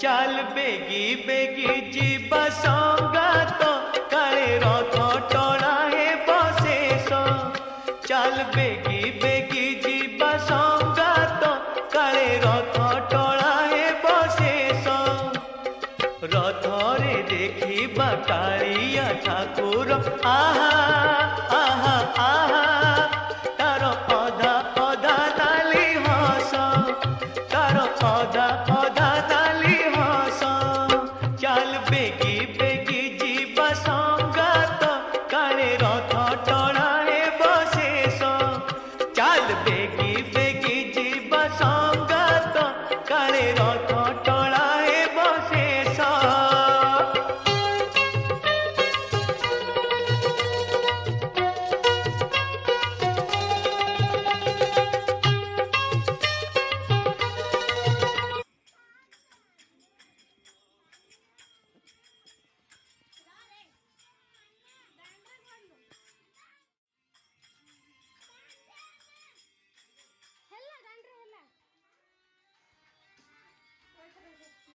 चाल बेगी बेगी जीवा संगात काले रथ टणा हे बशेष। चाल बेगी बेगी जीवा संगात काले रथ टणा हे बशेष। रथरे देखिबा कालिया ठाकुर आहा आहा आहा तार अधा अधा ताली हस तार अधा अधा ताली हस। चाल बेगी बेगी जीवा संगात काले रथ टणा हे बशेष। चाल बेगी बेगी जीवा संगात काले रथ टणा